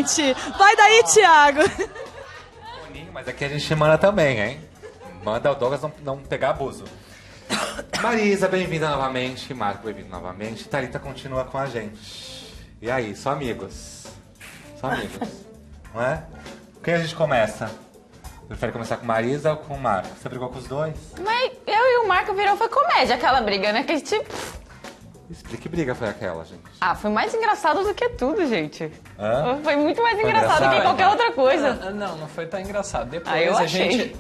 gente. Vai daí, Thiago. Boninho, mas aqui a gente manda também, hein? Manda o Douglas não pegar abuso. Marisa, bem-vinda novamente. Marco, bem-vindo novamente. Thalita continua com a gente. E aí, só amigos? Só amigos, não é? Quem a gente começa? Prefere começar com Marisa ou com o Marco? Você brigou com os dois? Mas eu e o Marco foi comédia, aquela briga, né? Que a gente... Explique que briga foi aquela, gente. Ah, foi mais engraçado do que tudo, gente. Hã? Foi muito mais Foi engraçado que qualquer engraçado? outra coisa. Não foi tão engraçado. Depois Ah, eu a achei. gente...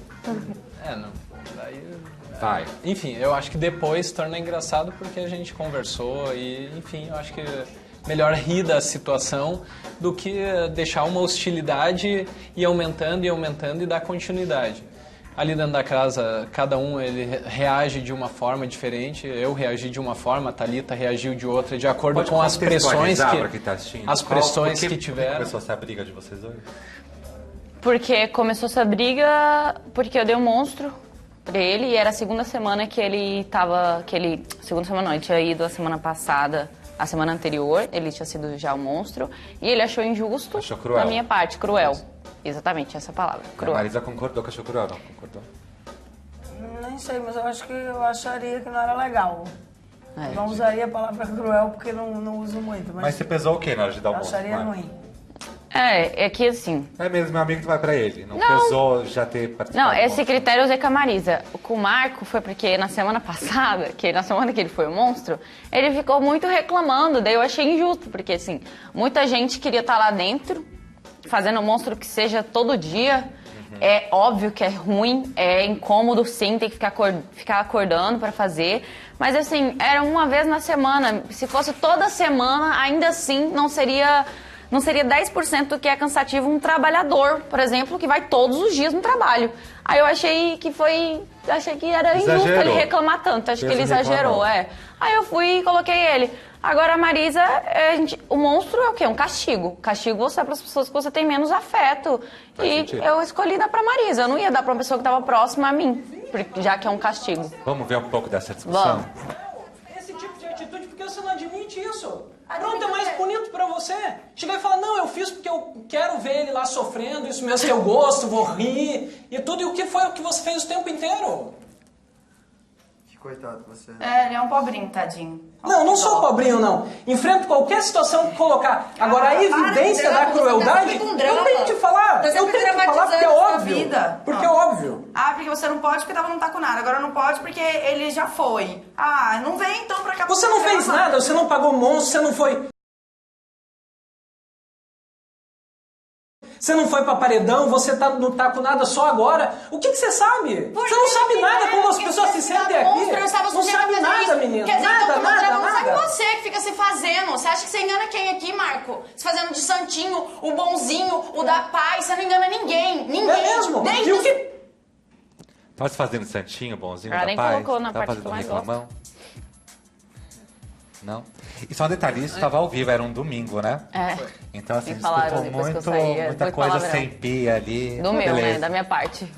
não. Daí... Vai. Enfim, eu acho que depois torna engraçado porque a gente conversou e, enfim, eu acho que melhor rir da situação do que deixar uma hostilidade e aumentando e dar continuidade. Ali dentro da casa, cada um ele reage de uma forma diferente. Eu reagi de uma forma, a Thalita reagiu de outra, de acordo Pode com as pressões contextualizar pra quem tá assistindo? as pressões Por que Por tiveram. começou essa briga de vocês dois? Porque começou essa briga porque eu dei um monstro pra ele e era a segunda semana que ele tava... Segunda semana não, ele tinha ido a semana passada, a semana anterior, ele tinha sido já um monstro e ele achou injusto Achou cruel. da minha parte, cruel. Exatamente, essa palavra, A cruel. Marisa concordou que achou cruel, não concordou? Nem sei, mas eu acho que eu acharia que não era legal. É. Eu não usaria a palavra cruel porque não uso muito, Mas mas você pesou o quê na hora de dar o eu monstro? acharia Marco? ruim. É que assim... É mesmo, meu amigo, tu vai pra ele. Não, Não. pesou já ter participado Não, do esse monstro. critério eu usei com a Marisa. Com o Marco foi porque na semana passada, na semana que ele foi o monstro, ele ficou muito reclamando, daí eu achei injusto, porque assim, muita gente queria estar lá dentro, fazendo o monstro que seja todo dia. É óbvio que é ruim, é incômodo sim, tem que ficar acordando pra fazer. Mas assim, era uma vez na semana. Se fosse toda semana, ainda assim não seria 10% do que é cansativo um trabalhador, por exemplo, que vai todos os dias no trabalho. Aí eu achei que era injusto Exagerou. ele reclamar tanto, acho que ele Peso exagerou, reclamou. Aí eu fui e coloquei ele. Agora a Marisa, o monstro é o quê? Um castigo. Castigo você é para as pessoas que você tem menos afeto. Faz E sentido. eu escolhi dar pra Marisa, eu não ia dar pra uma pessoa que estava próxima a mim, já que é um castigo. Vamos ver um pouco dessa discussão? Vamos. Esse tipo de atitude, porque você não admite isso? Pronto, é mais bonito pra você. Chegar e falar, não, eu fiz porque eu quero ver ele lá sofrendo, isso mesmo que eu gosto, vou rir e tudo. E o que foi o que você fez o tempo inteiro? Coitado, você. Ele é um pobrinho, tadinho. Não, não sou pobrinho, não. Enfrento qualquer situação que colocar. Agora, a evidência da crueldade, eu tenho que falar. Eu tenho que falar porque é óbvio. Porque é óbvio. Ah, porque você não pode porque tava não tá com nada. Agora não pode porque ele já foi. Ah, não vem então pra cá. Você não fez nada, você não pagou monstro, você não foi... Você não foi pra paredão, você não tá com nada só agora. O que você sabe? Você não sabe nada como as pessoas se sentem aqui. Não sabe nada, menina. Quer dizer, Nada, então, nada, não sabe nada. você que fica se fazendo. Você acha que você engana quem aqui, Marco? Se fazendo de santinho, o bonzinho, o da paz. Você não engana ninguém. Ninguém. É mesmo? Desde E o que... Tava se fazendo santinho, bonzinho, Ela da nem paz? colocou na Tava parte que eu fazendo mais reclamão? Não? E só um detalhe, isso estava ao vivo, era um domingo, né? É. Então, assim, Me falaram desculpou depois que eu saí, muita foi coisa palavrão. sem pia ali. Do meu, Beleza. né? Da minha parte.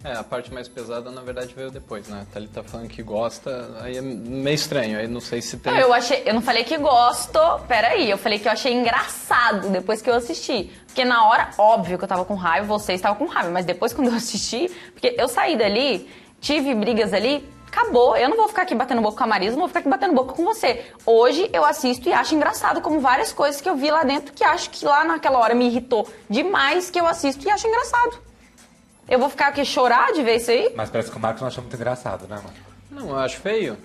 A parte mais pesada, na verdade, veio depois, né? A Thalita falando que gosta, aí é meio estranho, aí não sei se tem... Eu não falei que gosto, peraí, eu falei que eu achei engraçado depois que eu assisti. Porque na hora, óbvio que eu tava com raiva, vocês estavam com raiva, mas depois quando eu assisti, porque eu saí dali, tive brigas ali, acabou. Eu não vou ficar aqui batendo boca com a Marisa, não vou ficar aqui batendo boca com você. Hoje eu assisto e acho engraçado, como várias coisas que eu vi lá dentro, que acho que lá naquela hora me irritou demais, que eu assisto e acho engraçado. Eu vou ficar aqui chorar de ver isso aí? Mas parece que o Marcos não achou muito engraçado, né, mano? Não, eu acho feio.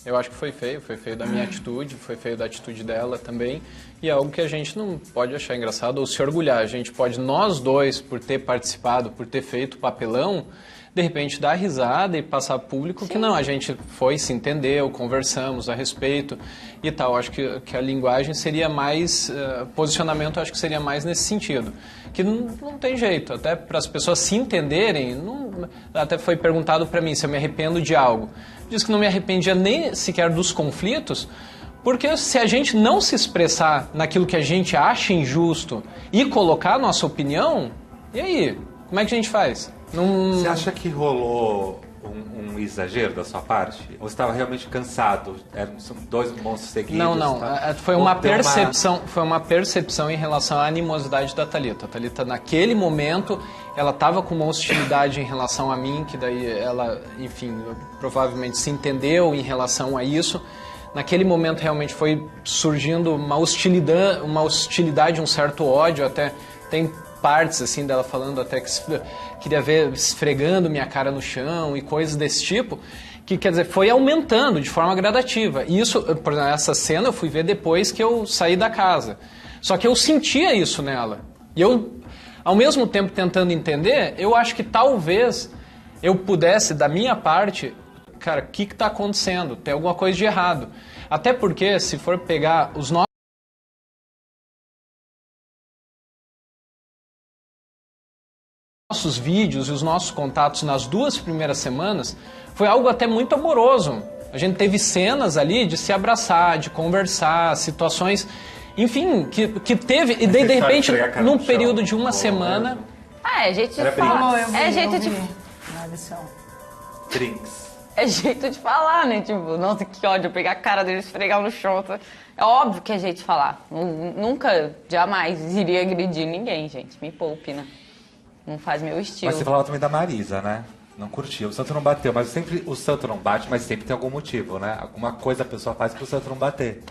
Eu acho que foi feio da minha atitude, foi feio da atitude dela também. E é algo que a gente não pode achar engraçado ou se orgulhar. A gente pode, nós dois, por ter participado, por ter feito papelão, de repente dar risada e passar público que não, a gente foi, se entendeu, conversamos a respeito e tal. Acho que a linguagem seria mais, posicionamento acho que seria mais nesse sentido. Que não tem jeito, até para as pessoas se entenderem, até foi perguntado para mim se eu me arrependo de algo. Diz que não me arrependia nem sequer dos conflitos, porque se a gente não se expressar naquilo que a gente acha injusto e colocar a nossa opinião, e aí? Como é que a gente faz? Você acha que rolou um exagero da sua parte? Ou você estava realmente cansado? São 2 monstros seguidos? Não. Tá? Foi uma percepção em relação à animosidade da Thalita. A Thalita, naquele momento, ela estava com uma hostilidade em relação a mim, que daí ela, enfim, provavelmente se entendeu em relação a isso. Naquele momento realmente foi surgindo uma hostilidade, um certo ódio, até tem partes assim dela falando até que queria ver esfregando minha cara no chão e coisas desse tipo, que quer dizer, foi aumentando de forma gradativa. E isso, por exemplo, essa cena eu fui ver depois que eu saí da casa. Só que eu sentia isso nela. E eu, ao mesmo tempo tentando entender, eu acho que talvez eu pudesse, da minha parte, cara, o que está acontecendo? Tem alguma coisa de errado. Até porque, se for pegar os nossos vídeos e os nossos contatos nas 2 primeiras semanas, foi algo até muito amoroso. A gente teve cenas ali de se abraçar, de conversar, situações, enfim, que teve, e daí, de repente, num período de uma semana... É jeito de falar. É jeito de... Na lição. Drinks. É jeito de falar, né? Tipo, nossa, que ódio, pegar a cara dele e esfregar no chão. É óbvio que é jeito de falar. Nunca, jamais iria agredir ninguém, gente. Me poupe, né? Não faz meu estilo. Mas você falava também da Marisa, né? Não curtia. O santo não bateu, mas sempre o santo não bate, mas sempre tem algum motivo, né? Alguma coisa a pessoa faz pro santo não bater.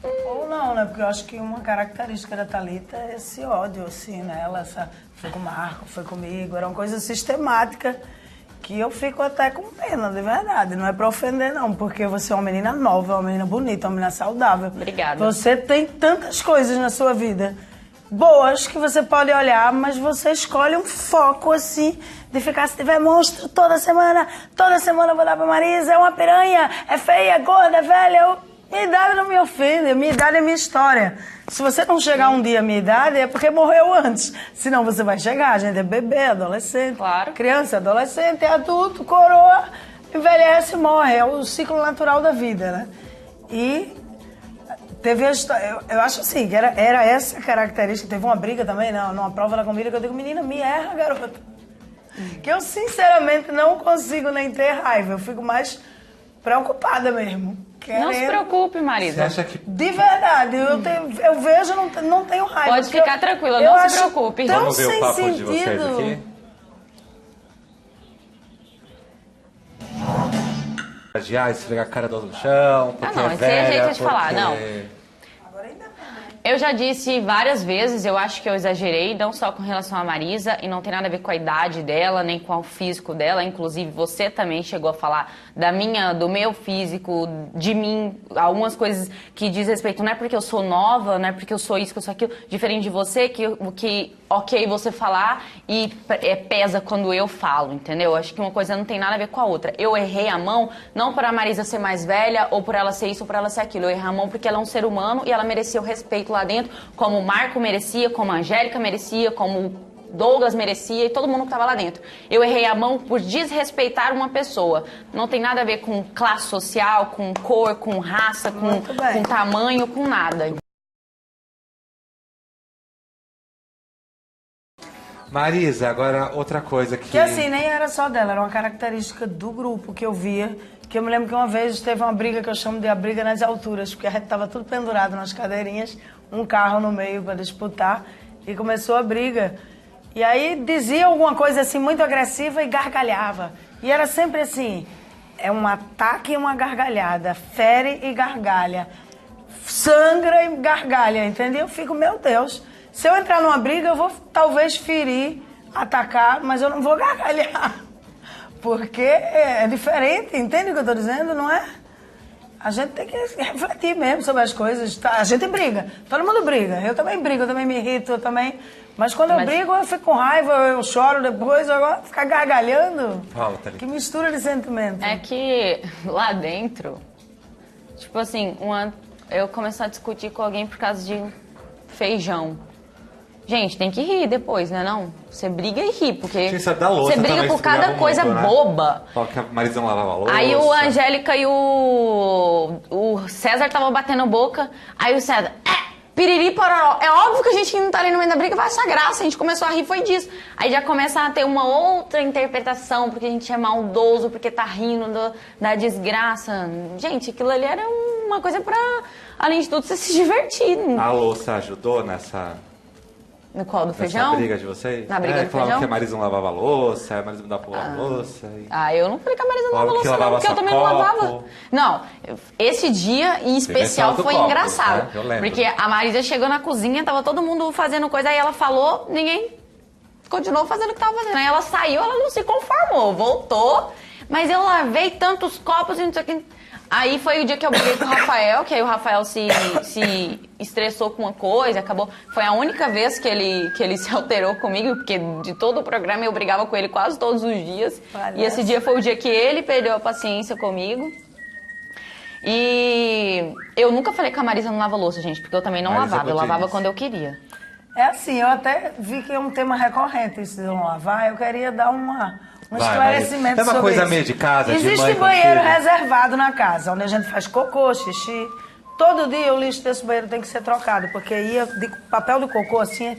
Ou não, né? Porque eu acho que uma característica da Thalita é esse ódio, assim, né? Ela foi com o Marco, foi comigo, era uma coisa sistemática que eu fico até com pena, de verdade. Não é pra ofender, não, porque você é uma menina nova, uma menina bonita, uma menina saudável. Obrigada. Você tem tantas coisas na sua vida boas que você pode olhar, mas você escolhe um foco, assim, de ficar, se tiver monstro toda semana eu vou dar pra Marisa, é uma piranha, é feia, é gorda, é velha. Minha idade não me ofende, minha idade é minha história. Se você não chegar um dia à minha idade, é porque morreu antes. Senão você vai chegar, a gente é bebê, adolescente, claro. Criança, adolescente, adulto, coroa, envelhece e morre. É o ciclo natural da vida, né? E teve a história, eu acho assim, que era essa característica. Teve uma briga também, numa prova da comida, que eu digo, menina, me erra, garota. Que eu, sinceramente, não consigo nem ter raiva. Eu fico mais preocupada mesmo. Não se preocupe, Marisa. Você acha que... De verdade, eu vejo, não tenho raiva. Pode ficar tranquila, não se preocupe. Tão Vamos ver sem o papo sentido. de vocês aqui? Esfregar a cara do outro no chão, porque não, é esse é velha, jeito de falar, não. Agora ainda Eu já disse várias vezes, eu acho que eu exagerei, não só com relação à Marisa, e não tem nada a ver com a idade dela, nem com o físico dela. Inclusive, você também chegou a falar do meu físico, de mim, algumas coisas que diz respeito, não é porque eu sou nova, não é porque eu sou isso, que eu sou aquilo, diferente de você, que ok você falar e pesa quando eu falo, entendeu? Acho que uma coisa não tem nada a ver com a outra. Eu errei a mão, não por a Marisa ser mais velha, ou por ela ser isso, ou por ela ser aquilo. Eu errei a mão porque ela é um ser humano e ela merecia o respeito lá dentro, como o Marco merecia, como a Angélica merecia, como Douglas merecia e todo mundo que estava lá dentro. Eu errei a mão por desrespeitar uma pessoa. Não tem nada a ver com classe social, com cor, com raça, com tamanho, com nada. Marisa, agora outra coisa que... Que assim, nem era só dela, era uma característica do grupo que eu via. Que eu me lembro que uma vez teve uma briga que eu chamo de a briga nas alturas, porque a gente estava tudo pendurado nas cadeirinhas, um carro no meio para disputar, e começou a briga. E aí dizia alguma coisa assim muito agressiva e gargalhava. E era sempre assim, é um ataque e uma gargalhada, fere e gargalha, sangra e gargalha, entendeu? Eu fico, meu Deus, se eu entrar numa briga eu vou talvez ferir, atacar, mas eu não vou gargalhar. Porque é diferente, entende o que eu estou dizendo, não é? A gente tem que refletir mesmo sobre as coisas. A gente briga, todo mundo briga. Eu também brigo, eu também me irrito, eu também... Mas quando eu brigo, eu fico com raiva, eu choro depois, agora ficar gargalhando. Fala, Thalita. Que mistura de sentimento. É que lá dentro, tipo assim, eu começar a discutir com alguém por causa de feijão. Gente, tem que rir depois, né não? Você briga e ri, porque Gente, da louça você briga também por cada esfregava coisa muito, né? boba. Fala que a Marisa não lavava a louça. Aí o Angélica e o César estavam batendo boca, aí o César, piriri, pororó. É óbvio que a gente que não tá ali no meio da briga vai achar graça. A gente começou a rir, foi disso. Aí já começa a ter uma outra interpretação, porque a gente é maldoso, porque tá rindo da desgraça. Gente, aquilo ali era uma coisa pra, além de tudo, você se divertir. A louça ajudou nessa... No qual? Do Nessa feijão? briga de vocês? Na briga do falavam feijão? que a Marisa não lavava a louça, a Marisa não dava pra lavar a louça. E... Eu não falei que a Marisa não Falava lavava que louça, não, lavava porque eu só também não lavava. copo. Não, esse dia em especial do foi copo, engraçado. né? Eu lembro. Porque a Marisa chegou na cozinha, tava todo mundo fazendo coisa, aí ela falou, ninguém continuou fazendo o que tava fazendo. Aí ela saiu, ela não se conformou, voltou, mas eu lavei tantos copos e não sei o que. Aí foi o dia que eu briguei com o Rafael, que aí o Rafael se estressou com uma coisa, acabou. Foi a única vez que ele se alterou comigo, porque de todo o programa eu brigava com ele quase todos os dias. Parece. E esse dia foi o dia que ele perdeu a paciência comigo. E eu nunca falei que a Marisa não lava louça, gente, porque eu também não Marisa lavava. Eu lavava Godinez. quando eu queria. É assim, eu até vi que é um tema recorrente isso de não lavar. Eu queria dar um Vai, esclarecimento Marisa. É uma sobre coisa isso. meio de casa, de Existe mãe com banheiro filho. reservado na casa, onde a gente faz cocô, xixi. Todo dia o lixo desse banheiro tem que ser trocado, porque ia de papel do cocô assim,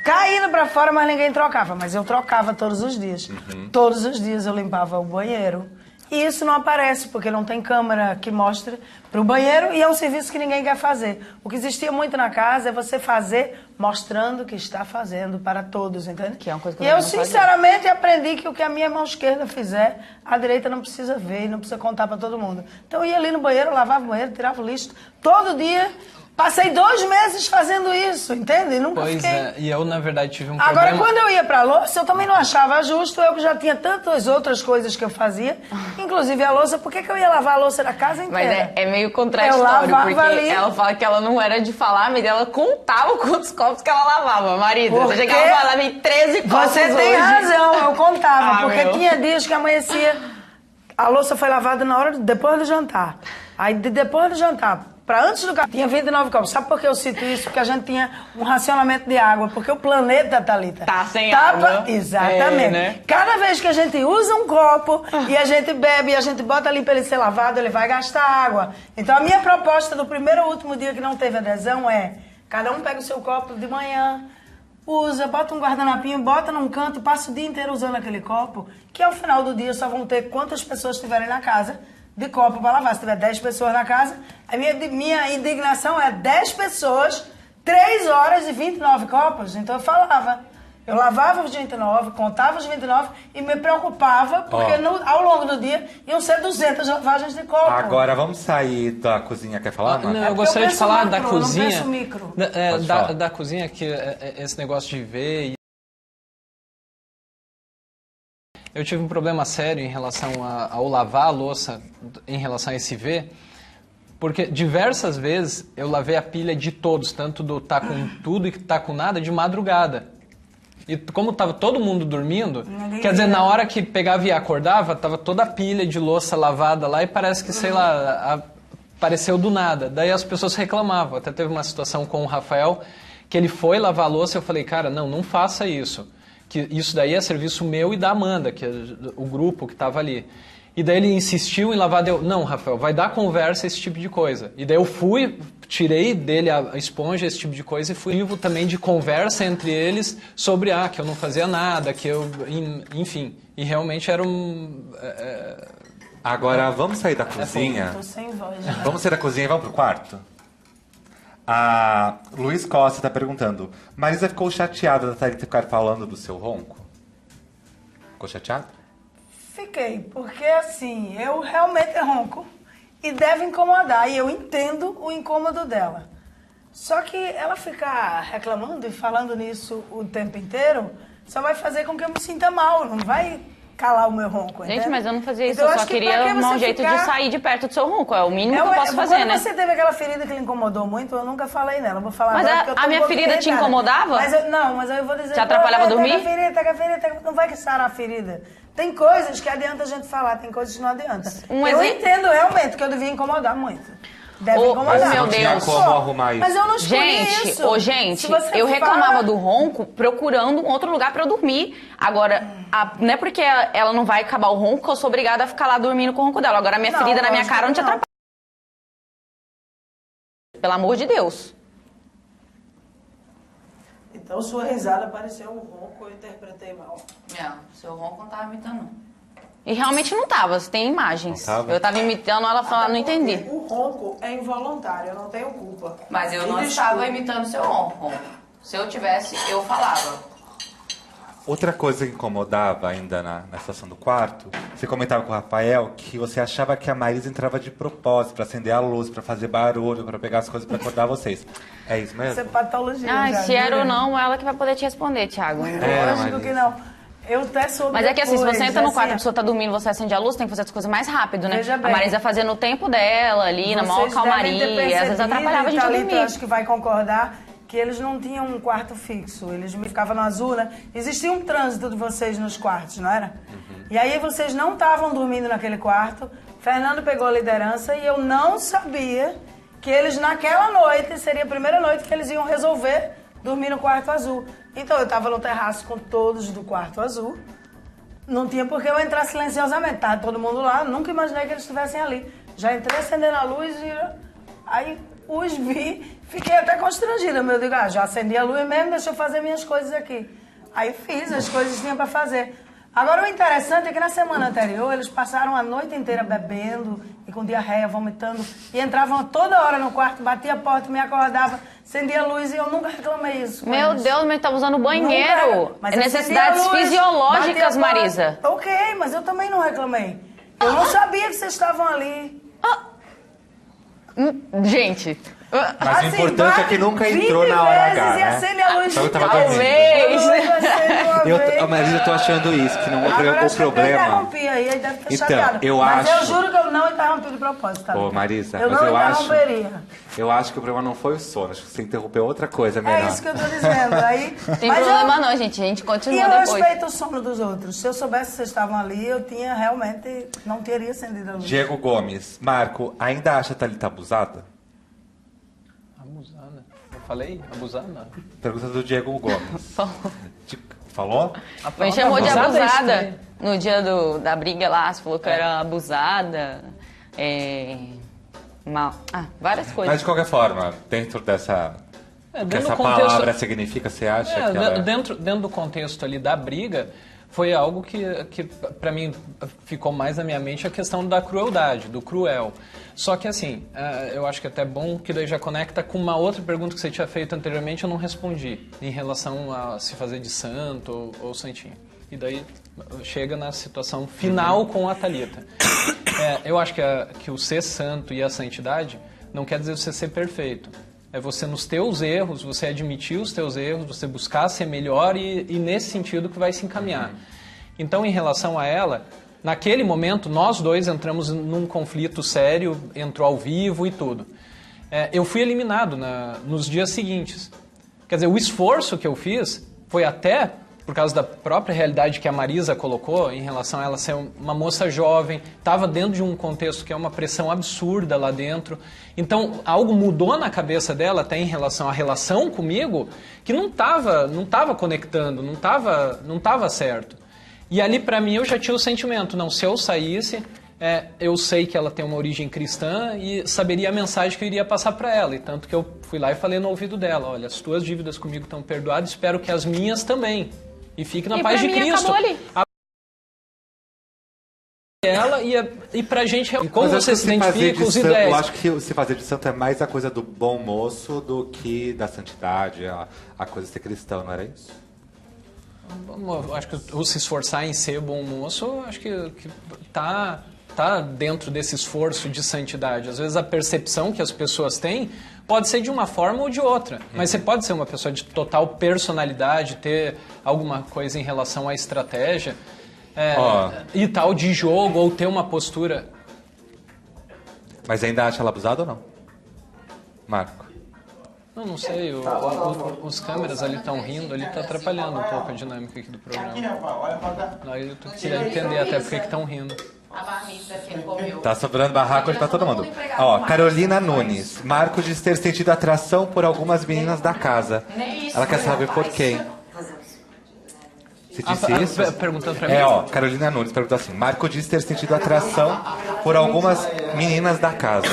caindo pra fora, mas ninguém trocava. Mas eu trocava todos os dias. Todos os dias eu limpava o banheiro. E isso não aparece, porque não tem câmera que mostre para o banheiro e é um serviço que ninguém quer fazer. O que existia muito na casa é você fazer mostrando que está fazendo para todos, entende? Que é uma coisa que e eu eu, não fazia. sinceramente, aprendi que o que a minha mão esquerda fizer, a direita não precisa ver e não precisa contar para todo mundo. Então eu ia ali no banheiro, lavava o banheiro, tirava o lixo, todo dia. Passei 2 meses fazendo isso, entende? E nunca Pois fiquei... é, e eu, na verdade, tive um Agora, problema... quando eu ia pra louça, eu também não achava justo, eu que já tinha tantas outras coisas que eu fazia, inclusive a louça, por que eu ia lavar a louça da casa Mas inteira? é meio Eu contraditório, lavava porque ali. ela fala que ela não era de falar, mas ela contava quantos copos que ela lavava. Marisa, Por você quê? chegava e falava, lavei 13 copos Você tem hoje. razão, eu contava, Ah, porque meu. tinha dias que amanhecia, a louça foi lavada na hora, depois do jantar. Aí, depois do jantar, para antes do café, tinha 29 copos. Sabe por que eu cito isso? Porque a gente tinha um racionamento de água, porque o planeta, Thalita... Tá sem água. Exatamente. É, né? Cada vez que a gente usa um copo e a gente bebe e a gente bota ali para ele ser lavado, ele vai gastar água. Então, a minha proposta do primeiro ou último dia que não teve adesão é, cada um pega o seu copo de manhã, usa, bota um guardanapinho, bota num canto, passa o dia inteiro usando aquele copo, que ao final do dia só vão ter quantas pessoas estiverem na casa de copo para lavar. Se tiver 10 pessoas na casa, a minha indignação é 10 pessoas, 3 horas e 29 copos. Então eu falava. Eu lavava os 29, contava os 29 e me preocupava, porque ao longo do dia iam ser 200 lavagens de copo. Agora vamos sair da cozinha. Quer falar, Marco? Não, É eu porque eu gostaria de penso falar macro, da eu não cozinha. penso micro. Pode falar. Da cozinha, que esse negócio de ver. Eu tive um problema sério em relação ao lavar a louça, em relação a esse ver, porque diversas vezes eu lavei a pilha de todos, tanto do tá com tudo e que tá com nada, de madrugada. E como tava todo mundo dormindo, quer dizer, na hora que pegava e acordava, tava toda a pilha de louça lavada lá e parece que, sei lá, apareceu do nada. Daí as pessoas reclamavam. Até teve uma situação com o Rafael, que ele foi lavar a louça e eu falei, cara, não faça isso. Que isso daí é serviço meu e da Amanda, que é o grupo que estava ali. E daí ele insistiu em lavar, não, Rafael, vai dar conversa esse tipo de coisa. E daí eu fui, tirei dele a esponja, esse tipo de coisa, e fui vivo também de conversa entre eles sobre, que eu não fazia nada, que eu, enfim. E realmente era um... Agora vamos sair da cozinha. Tô sem voz já. Vamos sair da cozinha e vamos pro quarto? A Luiz Costa está perguntando, Marisa ficou chateada da Thalita ficar falando do seu ronco? Ficou chateada? Fiquei, porque assim, eu realmente ronco e deve incomodar, e eu entendo o incômodo dela. Só que ela ficar reclamando e falando nisso o tempo inteiro só vai fazer com que eu me sinta mal, não vai calar o meu ronco, Gente, entende? mas eu não fazia isso, Então, eu acho só que pra queria que arrumar você um jeito de ficar- sair de perto do seu ronco. É o mínimo que eu posso fazer, quando né? você teve aquela ferida que lhe incomodou muito, eu nunca falei nela. Eu vou falar Mas agora, a- porque eu tô a um minha pouquinho ferida te irritada. incomodava? Mas eu vou dizer... Te atrapalhava "Pô, dormir?" Taca a ferida, não vai que sarar a ferida. Tem coisas que adianta a gente falar, tem coisas que não adianta. Um eu exemplo- entendo realmente que eu devia incomodar muito. Deve Ô, incomodar. mas não tinha Deus. como arrumar isso. Mas eu não escolhi Gente, isso. gente, Se você eu fala- reclamava do ronco procurando um outro lugar pra eu dormir. Agora, não é porque ela não vai acabar o ronco que eu sou obrigada a ficar lá dormindo com o ronco dela. Agora, a minha Não, ferida na minha lógico cara não que te não. atrapalha. Pelo amor de Deus. Então sua risada pareceu um ronco, eu interpretei mal. Seu ronco não tava imitando, não. E realmente não tava, você tem imagens. Não tava? Eu tava imitando, ela falou, não entendi. O ronco é involuntário, eu não tenho culpa. Mas eu não Me estava desculpe. imitando seu ronco. Se eu tivesse, eu falava. Outra coisa que incomodava ainda na situação do quarto, você comentava com o Rafael que você achava que a Marisa entrava de propósito pra acender a luz, pra fazer barulho, pra pegar as coisas pra acordar vocês. É isso mesmo? Isso é patologia. Ah, já, se era viu? ou não, ela que vai poder te responder, Thiago. Lógico Marisa. que não. Eu até soube Mas é que assim, se depois, você entra no quarto, a assim, pessoa tá dormindo, você acende a luz, tem que fazer as coisas mais rápido, né? Veja A bem. Marisa fazendo o tempo dela ali, na maior Vocês devem ter calmaria, às vezes percebido, atrapalhava a gente a Thalita, dormir. acho que vai concordar que eles não tinham um quarto fixo, eles me ficavam no azul, né? Existia um trânsito de vocês nos quartos, não era? E aí vocês não estavam dormindo naquele quarto, Fernando pegou a liderança e eu não sabia que eles naquela noite, seria a primeira noite que eles iam resolver dormir no quarto azul. Então eu estava no terraço com todos do quarto azul, não tinha por que eu entrar silenciosamente, tava todo mundo lá, nunca imaginei que eles estivessem ali. Já entrei acendendo a luz e aí os vi, fiquei até constrangida, meu, eu digo, já acendi a luz mesmo, deixa eu fazer minhas coisas aqui. Aí fiz as coisas que tinha para fazer. Agora o interessante é que na semana anterior eles passaram a noite inteira bebendo e com diarreia, vomitando, e entravam toda hora no quarto, batia a porta, me acordava, acendia a luz e eu nunca reclamei isso. Meu eles. Deus, mas tá usando banheiro. Nunca, mas É necessidades acendia a luz, fisiológicas, batia a porta. Marisa. Ok, mas eu também não reclamei. Eu não sabia que vocês estavam ali. Gente, Mas o importante é que nunca entrou na hora H, E né? acende a luz Só eu de tava novo. talvez. Mas eu tô achando isso, que não, Agora, o acho que eu problema... interrompi aí deve ter Então, chateado. eu mas acho- eu juro que eu não interrompi de propósito, tá? Ô, Marisa, eu mas não eu acho... interromperia. Eu acho que o problema não foi o sono, acho que você interrompeu outra coisa melhor. É isso que eu tô dizendo. Aí, tem mas problema eu, não, gente. A gente E continua eu depois. respeito o sono dos outros. Se eu soubesse que vocês estavam ali, eu tinha realmente... Não teria acendido a luz. Diego Gomes, Marco, ainda acha a Thalita abusada? Abusada. Eu falei? Abusada? Pergunta do Diego Gomes. Falou? Me chamou de abusada é abusada estranho. no dia da briga lá. Você falou que eu era abusada. Várias coisas. Mas de qualquer forma, dentro dessa... O que dentro essa do contexto- palavra significa, você acha que ela... dentro do contexto ali da briga, foi algo que para mim ficou mais na minha mente a questão da crueldade, do cruel. Só que assim, eu acho que é até bom que daí já conecta com uma outra pergunta que você tinha feito anteriormente, eu não respondi, em relação a se fazer de santo ou santinho. E daí chega na situação final com a Thalita. Eu acho que o ser santo e a santidade não quer dizer você ser perfeito. É você nos teus erros, você admitir os teus erros, você buscar ser melhor e nesse sentido que vai se encaminhar. Então, em relação a ela, naquele momento, nós dois entramos num conflito sério, entrou ao vivo e tudo. Eu fui eliminado nos dias seguintes. Quer dizer, o esforço que eu fiz foi até por causa da própria realidade que a Marisa colocou em relação a ela ser uma moça jovem, estava dentro de um contexto que é uma pressão absurda lá dentro. Então, algo mudou na cabeça dela até em relação à relação comigo, que não estava conectando, não tava certo. E ali, para mim, eu já tinha o sentimento, não, se eu saísse, eu sei que ela tem uma origem cristã e saberia a mensagem que eu iria passar para ela. E tanto que eu fui lá e falei no ouvido dela, olha, as tuas dívidas comigo estão perdoadas, espero que as minhas também. E fique na paz de Cristo. Acabou ali. Ela e pra gente, como Mas acho você que se identifica com os ideias. Eu acho que se fazer de santo é mais a coisa do bom moço do que da santidade, a coisa de ser cristão, não era isso? Eu acho que o se esforçar em ser bom moço, acho que tá dentro desse esforço de santidade. Às vezes a percepção que as pessoas têm pode ser de uma forma ou de outra. Mas você pode ser uma pessoa de total personalidade, ter alguma coisa em relação à estratégia e tal de jogo, ou ter uma postura... Mas ainda acha ela abusada ou não? Marco? Não sei, os câmeras ali estão rindo, ali está atrapalhando um pouco a dinâmica aqui do programa. Aí eu queria entender até por que estão rindo. A marmita que ele comeu. Tá sobrando barraco hoje pra todo mundo. Ó, Carolina Nunes. Marco diz ter sentido atração por algumas meninas da casa. Ela quer saber por quem. Você disse isso? Perguntando pra mim. Carolina Nunes perguntou assim. Marco diz ter sentido atração por algumas meninas da casa.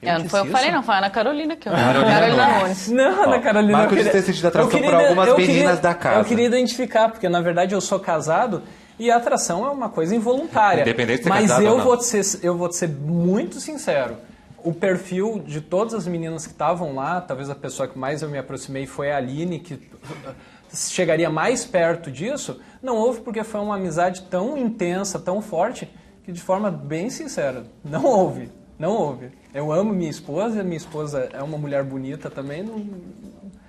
Não foi eu que falei, não. Foi a Ana Carolina que eu... Carolina Nunes. Não, Ana Carolina. Marcos disse ter sentido atração por algumas meninas da casa. Eu queria identificar, porque na verdade eu sou casado e a atração é uma coisa involuntária. Independente de ser mas casado eu ou não. vou te ser muito sincero. O perfil de todas as meninas que estavam lá, talvez a pessoa que mais eu me aproximei foi a Aline, que chegaria mais perto disso. Não houve porque foi uma amizade tão intensa, tão forte, que de forma bem sincera, não houve. Não houve. Eu amo minha esposa é uma mulher bonita também,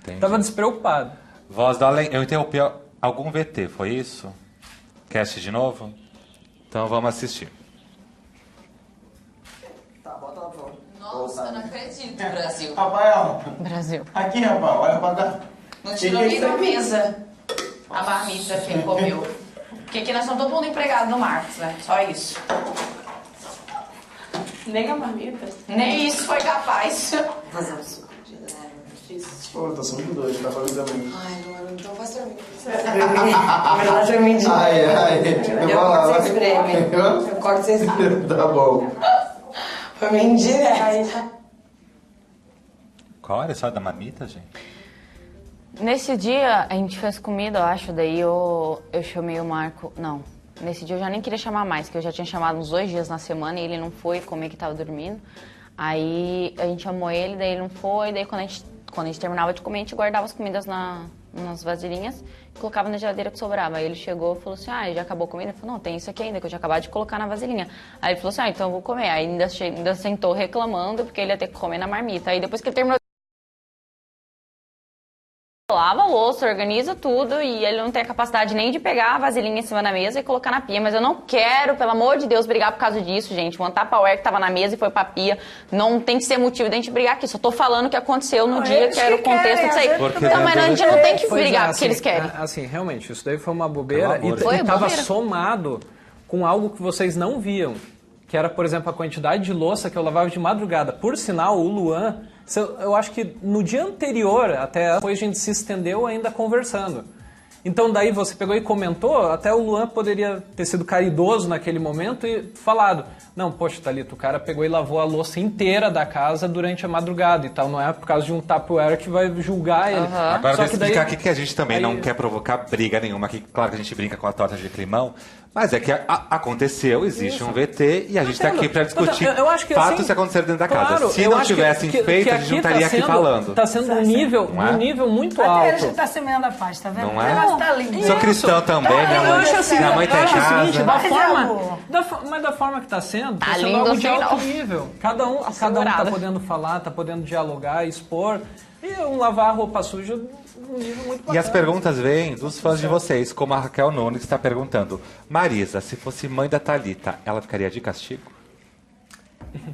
estava despreocupado. Voz do Além, eu interrompi algum VT, foi isso? Quer assistir de novo? Então vamos assistir. Tá, bota lá pra fora. Nossa, eu não acredito, Brasil. Rafael, Brasil. aqui, Rafael, olha pra cá. Não tirou nem da mesa a marmita que ele comeu. Porque aqui nós somos todo mundo empregado no Marcos, né? Só isso. Nem a marmita. Nem isso foi capaz. Fazer um suco de leve, difícil. Pô, tá só muito doido, tá falando também. Ai, Luana, então faz pra mim. Na verdade, eu menti. Ai, Eu corto sem espreme. Eu corto sem espreme. Tá bom. Foi uma indireta. Qual era a história da marmita, gente? Nesse dia, a gente fez comida, eu acho, daí eu chamei o Marco... Não, nesse dia eu já nem queria chamar mais, que eu já tinha chamado uns 2 dias na semana e ele não foi comer que tava dormindo. Aí a gente chamou ele, daí ele não foi, daí quando a gente terminava de comer, a gente guardava as comidas nas vasilhinhas e colocava na geladeira que sobrava. Aí ele chegou e falou assim, já acabou a comida? Ele falou, não, tem isso aqui ainda, que eu já acabei de colocar na vasilhinha. Aí ele falou assim, então eu vou comer. Aí ainda sentou reclamando, porque ele ia ter que comer na marmita. Aí depois que ele terminou, lava a louça, organiza tudo e ele não tem a capacidade nem de pegar a vasilhinha em cima da mesa e colocar na pia. Mas eu não quero, pelo amor de Deus, brigar por causa disso, gente. O Tupperware que tava na mesa e foi pra pia. Não tem que ser motivo de a gente brigar aqui. Só tô falando o que aconteceu no dia, que era o contexto disso aí. Então, mas a gente não tem que brigar porque eles querem. Assim, realmente, isso daí foi uma bobeira e Foi estava bobeira. somado com algo que vocês não viam. Que era, por exemplo, a quantidade de louça que eu lavava de madrugada. Por sinal, o Luan, eu acho que no dia anterior, até depois a gente se estendeu ainda conversando. Então daí você pegou e comentou, até o Luan poderia ter sido caridoso naquele momento e falado, não, poxa, Thalita, o cara pegou e lavou a louça inteira da casa durante a madrugada e tal, não é por causa de um Tupperware que vai julgar ele. Agora Só eu que vou daí, explicar aqui que a gente também não quer provocar briga nenhuma aqui. Claro que a gente brinca com a torta de climão, mas é que aconteceu, existe um VT e a gente está aqui para discutir eu acho que, fatos assim, que aconteceram dentro da casa. claro, Se eu não acho tivessem que feito, a gente não estaria aqui falando. Está sendo um nível muito Até ele alto. já tá semeando a paz, tá vendo? Não O é? negócio tá lindo. Sou cristão também, Eu acho assim, minha mãe tá em eu acho o seguinte, casa. mas da forma que está sendo, Tá tá sendo lindo algo assim, de alto não. nível. Cada um tá podendo falar, tá podendo dialogar, expor. E lavar a roupa suja num nível muito bacana. E as perguntas vêm dos fãs de vocês, como a Raquel Nunes está perguntando. Marisa, se fosse mãe da Thalita, ela ficaria de castigo?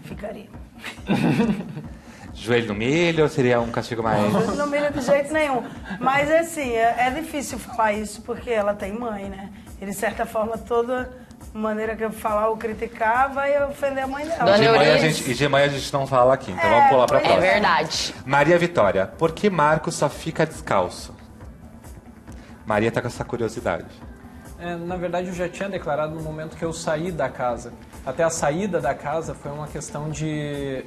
Ficaria. Joelho no milho ou seria um castigo mais... Eu não milho de jeito nenhum. Mas assim, é difícil falar isso porque ela tem mãe, né? E de certa forma, toda maneira que eu falar ou criticar vai ofender a mãe dela. Dona De mãe, Euridice. de mãe a gente não fala aqui, então vamos pular pra pois próxima. É verdade. Maria Vitória, por que Marcos só fica descalço? Maria tá com essa curiosidade. Na verdade, eu já tinha declarado no momento que eu saí da casa. Até a saída da casa foi uma questão que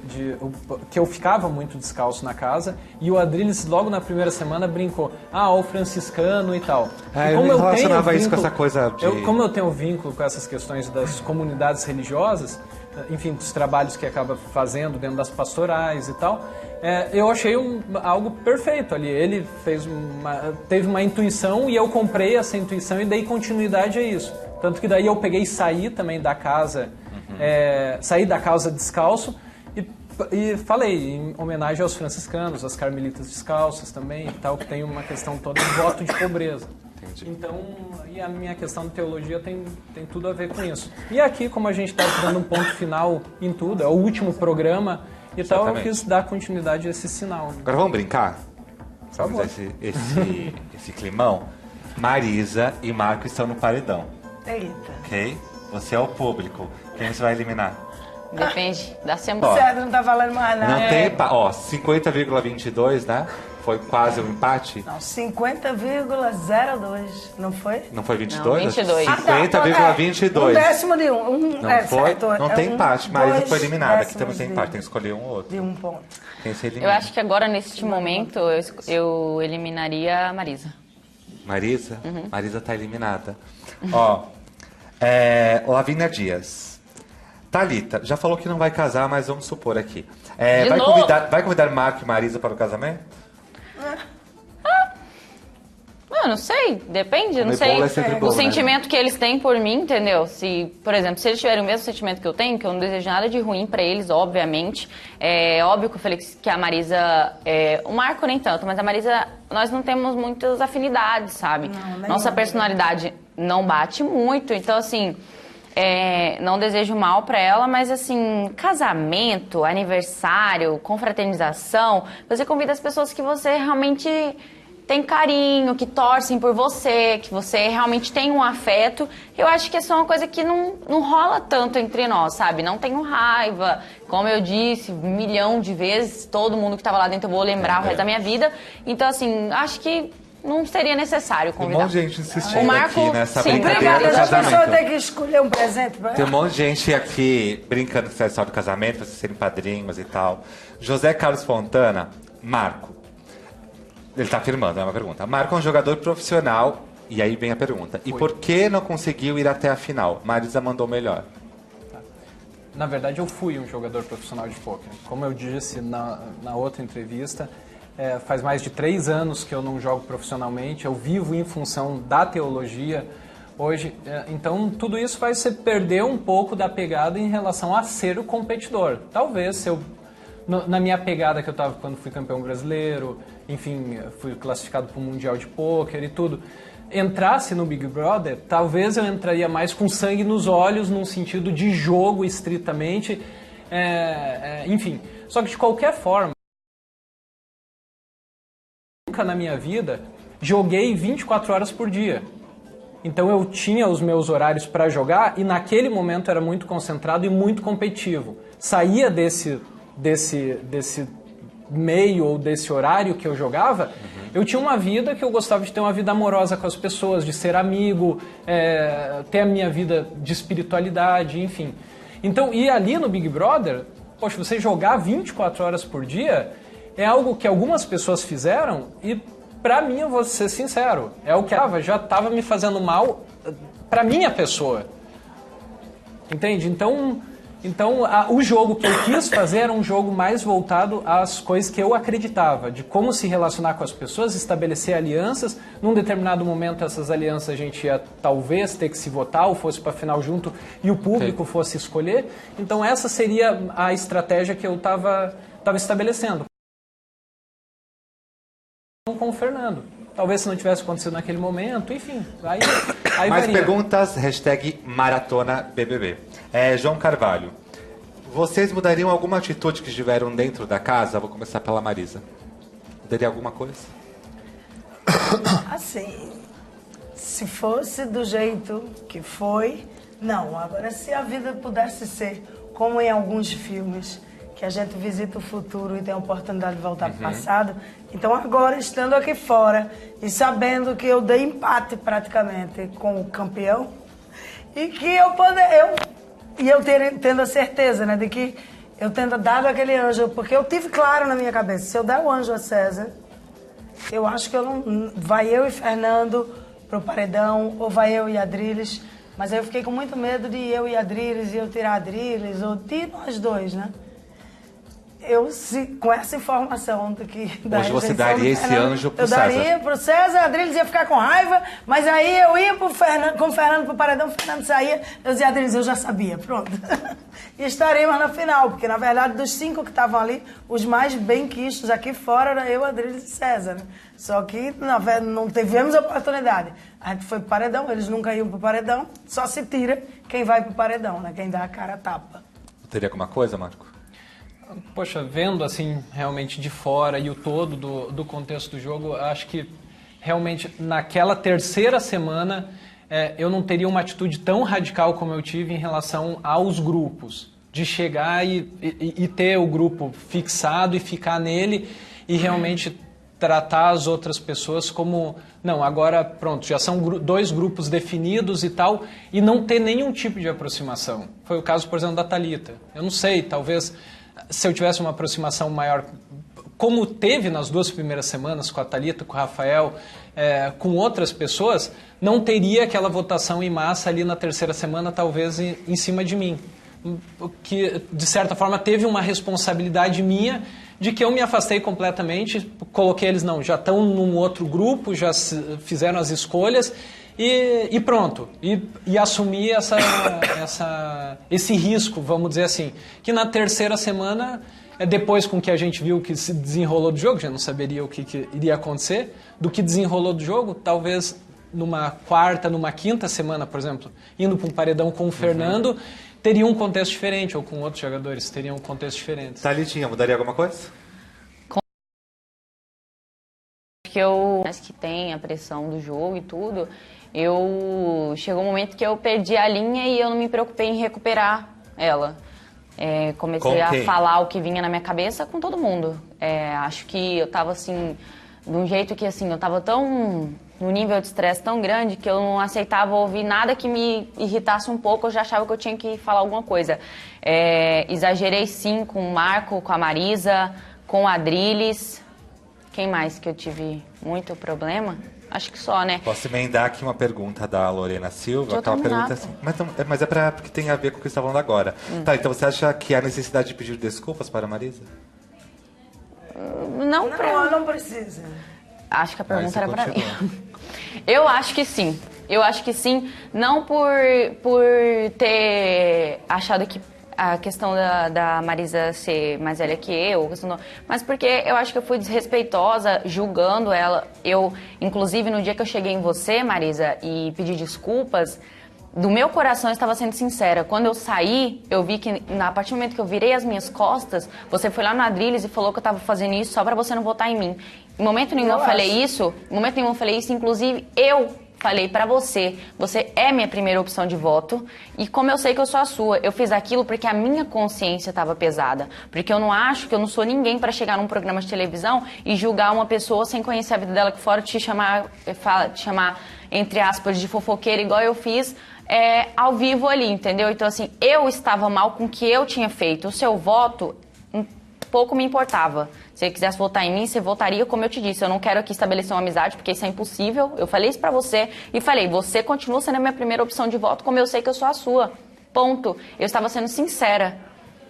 eu ficava muito descalço na casa e o Adriles logo na primeira semana brincou, o franciscano e tal. É, E como eu relacionava isso vínculo- com essa coisa de... como eu tenho vínculo com essas questões das comunidades religiosas, enfim, dos trabalhos que acaba fazendo dentro das pastorais e tal, eu achei algo perfeito ali. Ele teve uma intuição e eu comprei essa intuição e dei continuidade a isso. Tanto que daí eu peguei e saí também da casa, saí da casa descalço e falei em homenagem aos franciscanos, às carmelitas descalças também e tal, que tem uma questão toda de voto de pobreza. Entendi. Então, e a minha questão de teologia tem tudo a ver com isso. E aqui, como a gente está dando um ponto final em tudo, é o último programa e tal, eu quis dar continuidade a esse sinal. Agora vamos brincar? Vamos fazer esse climão? Marisa e Marco estão no paredão, Eita. ok? Você é o público. Quem você vai eliminar? Depende da semana. Certo, não tá valendo mais nada. Não tem... 50,22, né? Foi quase um empate? Não, 50,02, não foi? Não foi 22? Não, 22. 50,22. Um décimo de um. Não foi? Certo, Não tem empate. Marisa foi eliminada. Aqui décimos temos empate, tem que escolher um ou outro. de um ponto. Quem se Eu elimina? acho que agora, neste momento, eu eliminaria a Marisa. Marisa? Marisa tá eliminada. Ó, Lavínia Dias. Thalita, já falou que não vai casar, mas vamos supor aqui. De Vai novo? convidar Marco e Marisa para o casamento? Eu não sei, depende, eu não Comer sei bolo é sempre bom, o né? sentimento que eles têm por mim, entendeu? Se, por exemplo, se eles tiverem o mesmo sentimento que eu tenho, que eu não desejo nada de ruim pra eles, obviamente. É óbvio que o Felix, que a Marisa, o Marco nem tanto, mas a Marisa, nós não temos muitas afinidades, sabe? Nossa personalidade não bate muito, então assim, não desejo mal pra ela, mas assim, casamento, aniversário, confraternização, você convida as pessoas que você realmente tem carinho, que torcem por você, que você realmente tem um afeto. Eu acho que é só uma coisa que não rola tanto entre nós, sabe? Não tenho raiva, como eu disse 1 milhão de vezes, todo mundo que tava lá dentro eu vou lembrar o resto da minha vida. Então, assim, acho que não seria necessário Tem um convidar. monte de gente insistindo O Marco, aqui nessa sim, brincadeira Obrigada, do as pessoas casamento. têm que escolher um presente pra Tem um ela. monte de gente aqui brincando que você sabe do casamento, vocês serem padrinhos e tal. José Carlos Fontana, Marco. Ele tá afirmando, é uma pergunta. Marco é um jogador profissional, e aí vem a pergunta. E por que não conseguiu ir até a final? Marisa mandou melhor. Na verdade, eu fui um jogador profissional de pôquer. Como eu disse na outra entrevista, faz mais de 3 anos que eu não jogo profissionalmente, eu vivo em função da teologia hoje. Então, tudo isso faz você perder um pouco da pegada em relação a ser o competidor. Talvez, se eu, na minha pegada que eu estava quando fui campeão brasileiro, enfim, fui classificado para o Mundial de Pôquer e tudo, entrasse no Big Brother, talvez eu entraria mais com sangue nos olhos, num sentido de jogo estritamente, enfim. Só que de qualquer forma, nunca na minha vida joguei 24 horas por dia. Então eu tinha os meus horários para jogar e naquele momento era muito concentrado e muito competitivo. Saía desse meio ou desse horário que eu jogava, eu tinha uma vida que eu gostava de ter uma vida amorosa com as pessoas, de ser amigo, ter a minha vida de espiritualidade, enfim. Então, e ali no Big Brother, poxa, você jogar 24 horas por dia é algo que algumas pessoas fizeram e, pra mim, eu vou ser sincero, é o que já estava me fazendo mal pra minha pessoa. Entende? Então o jogo que eu quis fazer era um jogo mais voltado às coisas que eu acreditava, de como se relacionar com as pessoas, estabelecer alianças. Num determinado momento, essas alianças a gente ia talvez ter que se votar ou fosse para final junto e o público fosse escolher. Então essa seria a estratégia que eu estava estabelecendo com o Fernando. Talvez se não tivesse acontecido naquele momento, enfim. Aí Mais varia. perguntas, #Maratona BBB. João Carvalho, vocês mudariam alguma atitude que tiveram dentro da casa? Vou começar pela Marisa. Mudaria alguma coisa? Assim, se fosse do jeito que foi, não. Agora, se a vida pudesse ser como em alguns filmes, que a gente visita o futuro e tem a oportunidade de voltar para o passado, então agora, estando aqui fora e sabendo que eu dei empate praticamente com o campeão, e que tendo a certeza, né, de que eu tendo dado aquele anjo, porque eu tive claro na minha cabeça, se eu der o anjo a César, eu acho que vai eu e Fernando pro paredão, ou vai eu e Adriles, mas aí eu fiquei com muito medo de eu e Adriles, e eu tirar Adriles, ou de nós dois, né? Com essa informação do que... Hoje você daria esse anjo pro César? Eu daria pro César, Adriles ia ficar com raiva, mas aí eu ia com o Fernando pro paredão, o Fernando saía, eu dizia, Adriles, eu já sabia, pronto. E estaríamos na final, porque na verdade dos 5 que estavam ali, os mais bem quistos aqui fora era eu, Adriles e César. Né? Só que não tivemos oportunidade. A gente foi pro paredão, eles nunca iam pro paredão, só se tira quem vai pro paredão, né? Quem dá a cara a tapa. Teria alguma coisa, Marco? Poxa, vendo assim realmente de fora e o todo do contexto do jogo, acho que realmente naquela terceira semana eu não teria uma atitude tão radical como eu tive em relação aos grupos, de chegar e ter o grupo fixado e ficar nele e realmente tratar as outras pessoas como, não, agora pronto, já são dois grupos definidos e tal, e não ter nenhum tipo de aproximação. Foi o caso, por exemplo, da Thalita. Eu não sei, talvez se eu tivesse uma aproximação maior, como teve nas 2 primeiras semanas com a Thalita, com o Rafael, com outras pessoas, não teria aquela votação em massa ali na 3ª semana, talvez em cima de mim. Que, de certa forma, teve uma responsabilidade minha de que eu me afastei completamente, coloquei eles, não, já estão num outro grupo, já fizeram as escolhas e pronto. E assumi esse risco, vamos dizer assim, que na 3ª semana, depois com que a gente viu que se desenrolou do jogo, já não saberia o que iria acontecer, do que desenrolou do jogo, talvez numa 4ª, numa 5ª semana, por exemplo, indo para um paredão com o Fernando, teria um contexto diferente, ou com outros jogadores, teriam um contexto diferente. Thalitinha, mudaria alguma coisa? Que acho que tem a pressão do jogo e tudo, chegou um momento que eu perdi a linha e eu não me preocupei em recuperar ela. Comecei a falar o que vinha na minha cabeça com todo mundo. Acho que eu tava assim, de um jeito que assim, eu tava num nível de estresse tão grande que eu não aceitava ouvir nada que me irritasse um pouco, eu já achava que eu tinha que falar alguma coisa. Exagerei sim com o Marco, com a Marisa, com a Adriles. Quem mais que eu tive muito problema? Acho que só, né? Posso emendar aqui uma pergunta da Lorena Silva, que é uma pergunta assim, mas porque tem a ver com o que você está falando agora. Tá, então você acha que há necessidade de pedir desculpas para a Marisa? Não precisa. Acho que a pergunta era para mim. Eu acho que sim. Eu acho que sim, não por ter achado que a questão da Marisa ser mais velha que eu, mas porque eu acho que eu fui desrespeitosa julgando ela. Inclusive, no dia que eu cheguei em você, Marisa, e pedi desculpas, do meu coração eu estava sendo sincera. Quando eu saí, eu vi que, a partir do momento que eu virei as minhas costas, você foi lá no Adriles e falou que eu estava fazendo isso só para você não votar em mim. Em momento nenhum eu falei isso, inclusive eu falei pra você é minha primeira opção de voto, e como eu sei que eu sou a sua, eu fiz aquilo porque a minha consciência estava pesada, porque eu não acho que eu não sou ninguém pra chegar num programa de televisão e julgar uma pessoa sem conhecer a vida dela aqui fora, te chamar, entre aspas, de fofoqueira, igual eu fiz ao vivo ali, entendeu? Então assim, eu estava mal com o que eu tinha feito, o seu voto pouco me importava. Se você quisesse votar em mim, você votaria, como eu te disse. Eu não quero aqui estabelecer uma amizade, porque isso é impossível. Eu falei isso pra você e falei, você continua sendo a minha primeira opção de voto, como eu sei que eu sou a sua. Ponto. Eu estava sendo sincera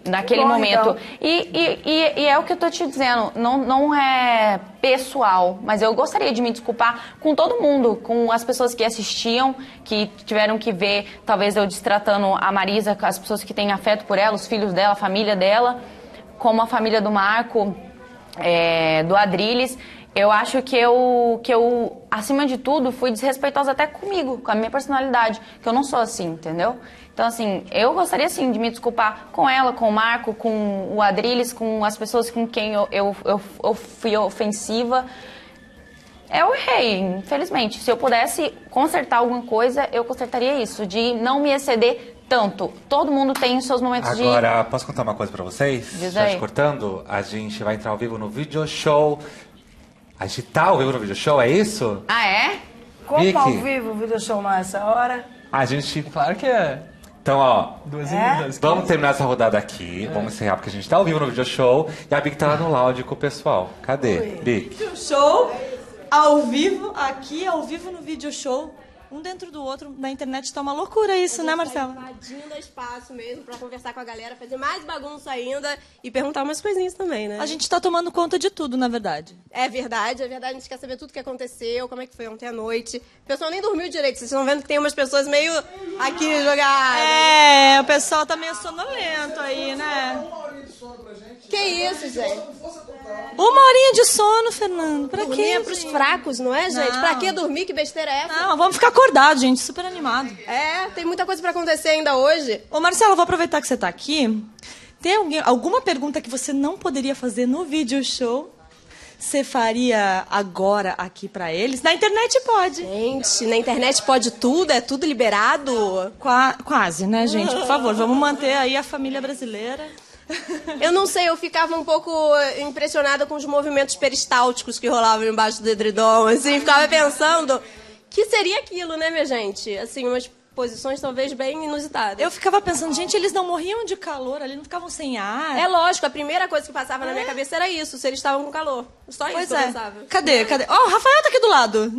naquele momento. Então. E é o que eu tô te dizendo, não é pessoal, mas eu gostaria de me desculpar com todo mundo, com as pessoas que assistiam, que tiveram que ver, talvez eu destratando a Marisa, as pessoas que têm afeto por ela, os filhos dela, a família dela, como a família do Marco, do Adriles. Eu acho que eu, acima de tudo, fui desrespeitosa até comigo, com a minha personalidade, que eu não sou assim, entendeu? Então, assim, eu gostaria, sim, de me desculpar com ela, com o Marco, com o Adriles, com as pessoas com quem eu fui ofensiva. Eu errei, infelizmente. Se eu pudesse consertar alguma coisa, eu consertaria isso, de não me exceder tanto. Todo mundo tem os seus momentos de... Agora, posso contar uma coisa pra vocês? Diz Já aí. te cortando, a gente vai entrar ao vivo no video show. A gente tá ao vivo no video show, é isso? Ah, é? Como Vicky. ao vivo o video show nessa hora? A gente... Claro que é. Então, ó, 2h15. vamos terminar essa rodada aqui. Vamos encerrar, porque a gente tá ao vivo no video show. E a Big tá lá no lounge com o pessoal. Cadê? Big. Show ao vivo, aqui ao vivo no vídeo show, um dentro do outro, na internet tá uma loucura isso, né, Marcela? Invadindo espaço mesmo pra conversar com a galera, fazer mais bagunça ainda e perguntar umas coisinhas também, né? A gente tá tomando conta de tudo, na verdade. É verdade, a gente quer saber tudo o que aconteceu, como é que foi ontem à noite. O pessoal nem dormiu direito, vocês estão vendo que tem umas pessoas meio aqui jogadas. O pessoal tá meio sonolento aí, né? Que isso, gente? Uma horinha de sono, Fernando. Pra Dormir quê? é pros fracos, não é, gente? Não. Pra que dormir? Que besteira é essa? Não, vamos ficar acordados, gente. Super animado. Tem muita coisa pra acontecer ainda hoje. Ô, Marcela, vou aproveitar que você tá aqui. Tem alguma pergunta que você não poderia fazer no vídeo show? Você faria agora aqui pra eles? Na internet pode. Gente, na internet pode tudo? É tudo liberado? Quase, né, gente? Por favor, vamos manter aí a família brasileira. Eu não sei, eu ficava um pouco impressionada com os movimentos peristálticos que rolavam embaixo do edredom, assim, ficava pensando, que seria aquilo, né, minha gente? Assim, umas posições talvez bem inusitadas. Eu ficava pensando, gente, eles não morriam de calor ali, não ficavam sem ar. É lógico, a primeira coisa que passava na minha cabeça era isso, se eles estavam com calor. Só isso que eu pensava. Cadê? Ó, o Rafael tá aqui do lado.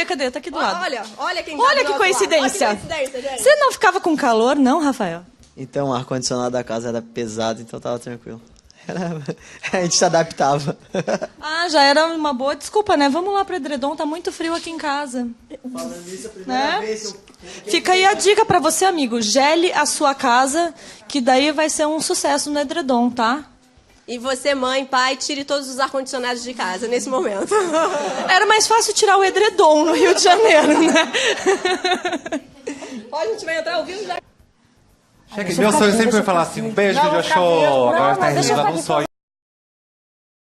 Cadê? Tá aqui do lado. Olha quem tá Olha do que outro coincidência. lado. Olha que coincidência, gente. Você não ficava com calor, não, Rafael? Então, o ar-condicionado da casa era pesado, então tava tranquilo. A gente se adaptava. Ah, já era uma boa desculpa, né? Vamos lá pro edredom, tá muito frio aqui em casa. Falando isso, a primeira vez... Fica aí a dica pra você, amigo. Gele a sua casa, que daí vai ser um sucesso no edredom, tá? E você, mãe, pai, tire todos os ar-condicionados de casa nesse momento. Era mais fácil tirar o edredom no Rio de Janeiro, né? Ó, a gente vai entrar ao vivo já. Meu sonho sempre foi falar assim, um beijo, video show. Agora tá realizando um sonho.